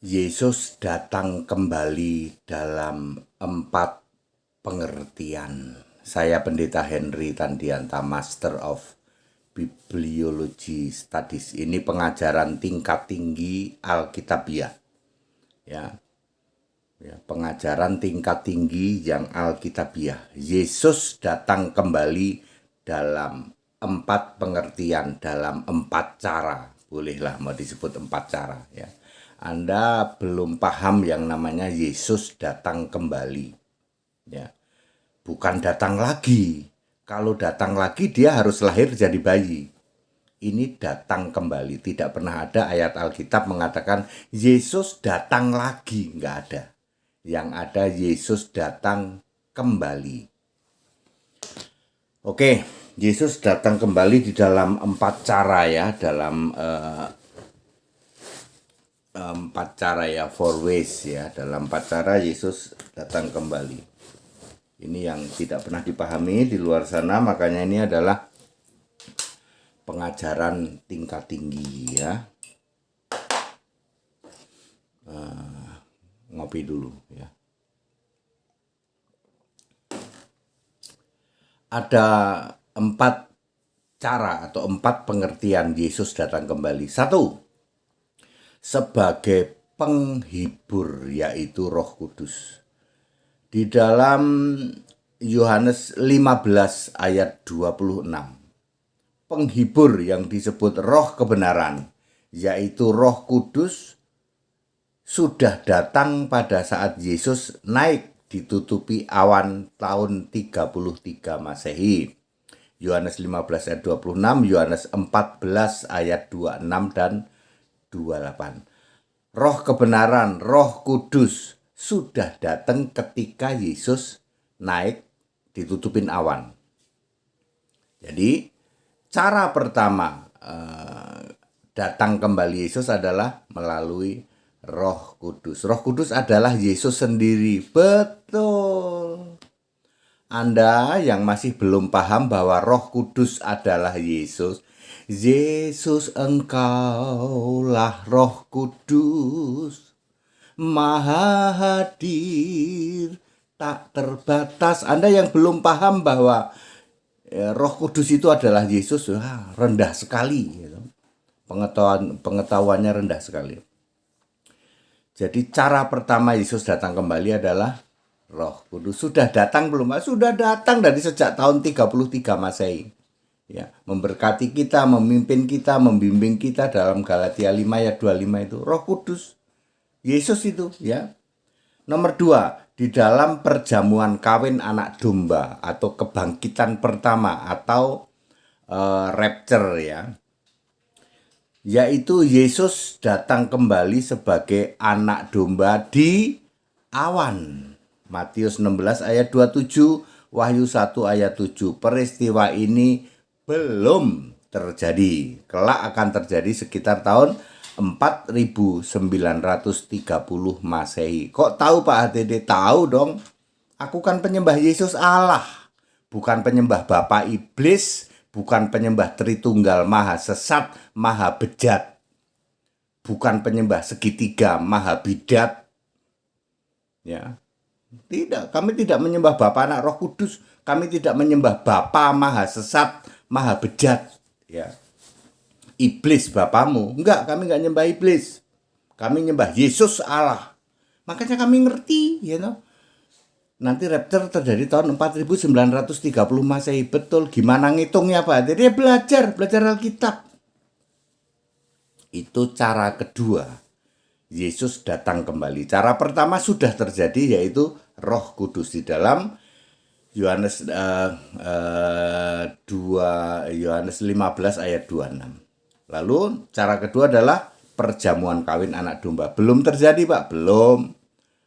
Yesus datang kembali dalam 4 pengertian. Saya Pendeta Henry Tandianta, Master of Bibliology Studies. Ini pengajaran tingkat tinggi Alkitabiah. Pengajaran tingkat tinggi yang Alkitabiah. Yesus datang kembali dalam 4 pengertian, dalam 4 cara. Bolehlah mau disebut 4 cara ya. Anda belum paham yang namanya Yesus datang kembali. Ya. Bukan datang lagi. Kalau datang lagi dia harus lahir jadi bayi. Ini datang kembali. Tidak pernah ada ayat Alkitab mengatakan Yesus datang lagi. Nggak ada. Yang ada Yesus datang kembali. Oke, Yesus datang kembali di dalam 4 cara ya. Dalam 4 cara ya, 4 ways ya. Dalam 4 cara Yesus datang kembali. Ini yang tidak pernah dipahami di luar sana, makanya ini adalah pengajaran tingkat tinggi ya. Ngopi dulu ya. Ada 4 cara atau 4 pengertian Yesus datang kembali. 1, sebagai penghibur, yaitu Roh Kudus. Di dalam Yohanes 15 ayat 26, penghibur yang disebut Roh kebenaran, yaitu Roh Kudus, sudah datang pada saat Yesus naik ditutupi awan tahun 33 Masehi. Yohanes 15 ayat 26, Yohanes 14 ayat 26 dan 28. Roh kebenaran, Roh Kudus sudah datang ketika Yesus naik ditutupin awan. Jadi cara pertama datang kembali Yesus adalah melalui Roh Kudus. Roh Kudus adalah Yesus sendiri. Betul. Anda yang masih belum paham bahwa Roh Kudus adalah Yesus, Yesus engkaulah Roh Kudus, Maha hadir, tak terbatas. Anda yang belum paham bahwa Roh Kudus itu adalah Yesus, rendah sekali. Pengetahuannya rendah sekali. Jadi cara pertama Yesus datang kembali adalah Roh Kudus. Sudah datang belum? Sudah datang dari sejak tahun 33 Masehi. Ya, memberkati kita, memimpin kita, membimbing kita dalam Galatia 5 ayat 25 itu Roh Kudus. Yesus itu ya. Nomor 2, di dalam perjamuan kawin anak domba atau kebangkitan pertama atau rapture ya. Yaitu Yesus datang kembali sebagai anak domba di awan. Matius 16 ayat 27, Wahyu 1 ayat 7. Peristiwa ini belum terjadi. Kelak akan terjadi sekitar tahun 4930 Masehi. Kok tahu Pak HTD? Tahu dong. Aku kan penyembah Yesus Allah. Bukan penyembah Bapa Iblis. Bukan penyembah Tritunggal Maha Sesat, Maha Bejat. Bukan penyembah segitiga, Maha Bidat. Ya. Tidak, kami tidak menyembah Bapa, Anak, Roh Kudus. Kami tidak menyembah Bapa Maha Sesat, Maha Bejat. Ya. Iblis bapamu. Enggak, kami enggak nyembah iblis. Kami nyembah Yesus Allah. Makanya kami ngerti, you know. Nanti rapture terjadi tahun 4930 Masehi. Betul, gimana ngitungnya Pak? Jadi belajar Alkitab. Itu cara kedua. Yesus datang kembali. Cara pertama sudah terjadi, yaitu Roh Kudus. Di dalam Yohanes 15 ayat 26. Lalu cara kedua adalah perjamuan kawin anak domba. Belum terjadi Pak, belum.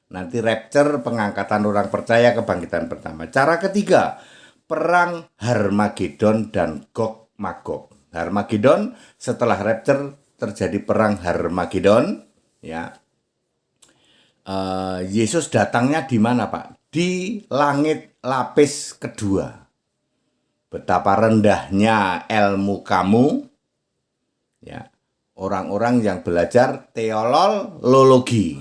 Nanti rapture, pengangkatan orang percaya, kebangkitan pertama. Cara ketiga, perang Harmagedon dan Gog Magog. Harmagedon, setelah rapture terjadi perang Harmagedon. Ya, Yesus datangnya di mana Pak? Di langit lapis kedua. Betapa rendahnya ilmu kamu, ya, orang-orang yang belajar teolologi.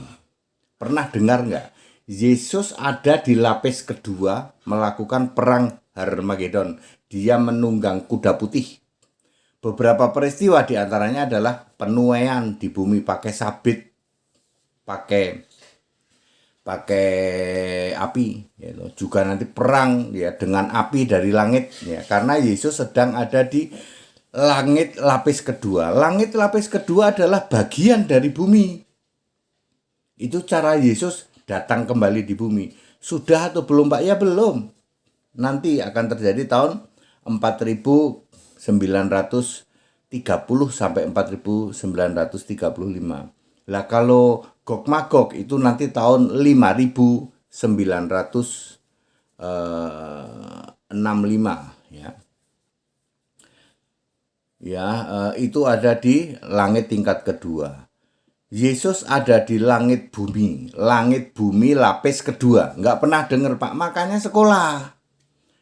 Pernah dengar nggak? Yesus ada di lapis kedua melakukan perang Harmagedon. Dia menunggang kuda putih. Beberapa peristiwa diantaranya adalah penuaian di bumi pakai sabit, pakai api, gitu. Juga nanti perang ya dengan api dari langit, ya, karena Yesus sedang ada di langit lapis kedua. Langit lapis kedua adalah bagian dari bumi. Itu cara Yesus datang kembali di bumi. Sudah atau belum Pak? Ya belum. Nanti akan terjadi tahun 4930 sampai 4935. Lah kalau Gog Magog itu nanti tahun 5965 ya. Itu ada di langit tingkat kedua. Yesus ada di langit bumi lapis kedua. Nggak pernah dengar Pak, makanya sekolah.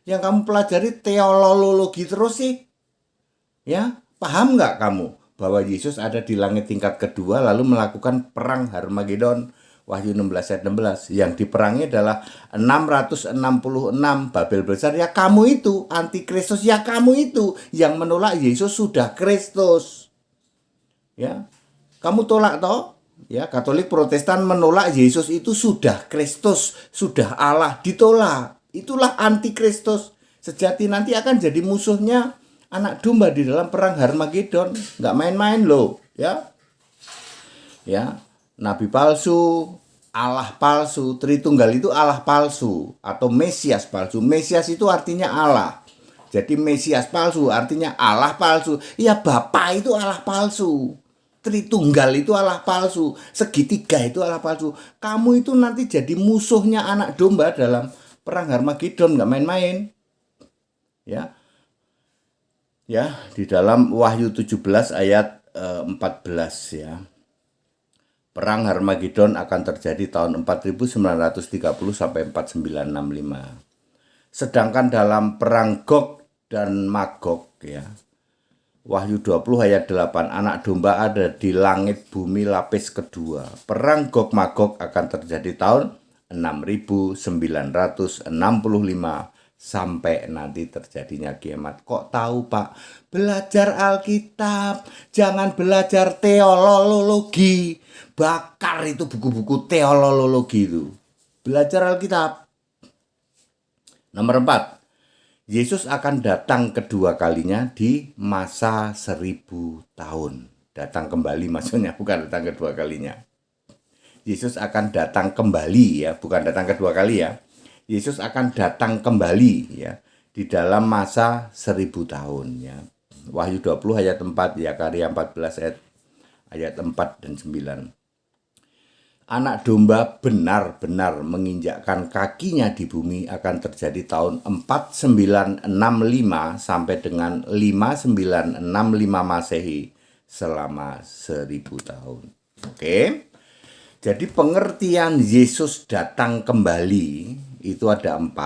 Yang kamu pelajari teolologi terus sih. Ya, paham nggak kamu bahwa Yesus ada di langit tingkat kedua lalu melakukan perang Harmagedon? Wahyu 16 ayat 16. Yang diperangi adalah 666 Babel besar. Ya kamu itu antikristus, ya kamu itu yang menolak Yesus sudah Kristus. Ya. Kamu tolak toh? Ya, Katolik Protestan menolak Yesus itu sudah Kristus, sudah Allah, ditolak. Itulah antikristus. Sejati nanti akan jadi musuhnya anak domba di dalam perang Harmagedon. Nggak main-main loh, ya. Ya, nabi palsu, Allah palsu, Tritunggal itu Allah palsu atau Mesias palsu. Mesias itu artinya Allah. Jadi Mesias palsu artinya Allah palsu. Ya, Bapa itu Allah palsu. Tritunggal itu Allah palsu, segitiga itu Allah palsu. Kamu itu nanti jadi musuhnya anak domba dalam perang Harmagedon, nggak main-main. Ya. Ya, di dalam Wahyu 17 ayat 14 ya. Perang Harmagedon akan terjadi tahun 4930 sampai 4965. Sedangkan dalam perang Gog dan Magog ya. Wahyu 20 ayat 8, anak domba ada di langit bumi lapis kedua. Perang Gog Magog akan terjadi tahun 6965 sampai nanti terjadinya kiamat. Kok tahu Pak? Belajar Alkitab, jangan belajar teolologi. Bakar itu buku-buku teolologi itu. Belajar Alkitab. Nomor 4. Yesus akan datang kedua kalinya di masa 1000 tahun. Datang kembali maksudnya, bukan datang kedua kalinya. Yesus akan datang kembali ya, bukan datang kedua kali ya. Yesus akan datang kembali ya di dalam masa 1000 tahun ya. Wahyu 20 ayat 4, Zakaria 14 ayat 4 dan 9. Anak domba benar-benar menginjakkan kakinya di bumi akan terjadi tahun 4965 sampai dengan 5965 Masehi selama 1000 tahun. Oke. Jadi pengertian Yesus datang kembali itu ada 4.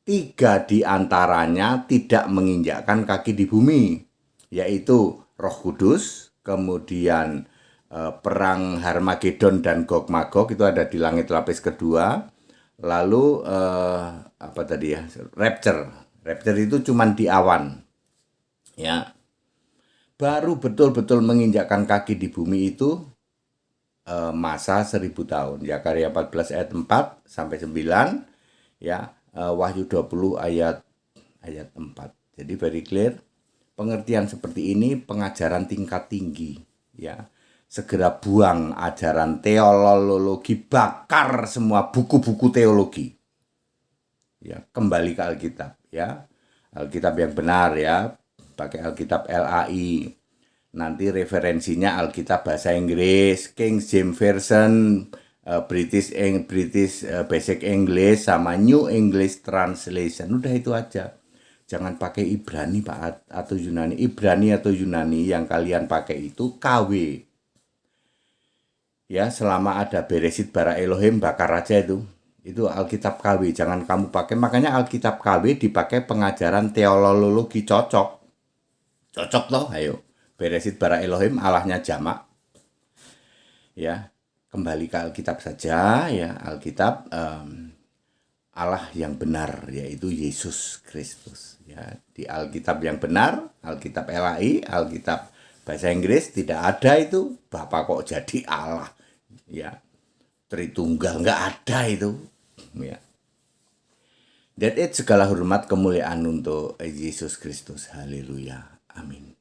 3 diantaranya tidak menginjakkan kaki di bumi, yaitu Roh Kudus, kemudian perang Harmagedon dan Gog Magog itu ada di langit lapis kedua. Lalu Rapture itu cuman di awan. Ya. Baru betul-betul menginjakkan kaki di bumi itu masa 1000 tahun. Zakaria 14 ayat 4 sampai 9 ya. Wahyu 20 ayat 4. Jadi very clear. Pengertian seperti ini pengajaran tingkat tinggi ya. Segera buang ajaran teolologi, bakar semua buku-buku teologi. Ya, kembali ke Alkitab ya. Alkitab yang benar ya. Pakai Alkitab LAI. Nanti referensinya Alkitab bahasa Inggris, King James Version, British Basic English sama New English Translation. Udah itu aja. Jangan pakai Ibrani Pak atau Yunani. Ibrani atau Yunani yang kalian pakai itu KW. Ya, selama ada Beresit bara Elohim bakar aja itu. Itu Alkitab KW, jangan kamu pakai. Makanya Alkitab KW dipakai pengajaran teolologi cocok. Cocok toh, ayo. Beresit bara Elohim, Allahnya jamak. Ya, kembali ke Alkitab saja ya. Alkitab Allah yang benar, yaitu Yesus Kristus. Ya, di Alkitab yang benar, Alkitab LAI, Alkitab bahasa Inggris, tidak ada itu Bapa kok jadi Allah. Ya, Tritunggal, nggak ada itu. Ya. That it segala hormat kemuliaan untuk Yesus Kristus. Haleluya. Amin.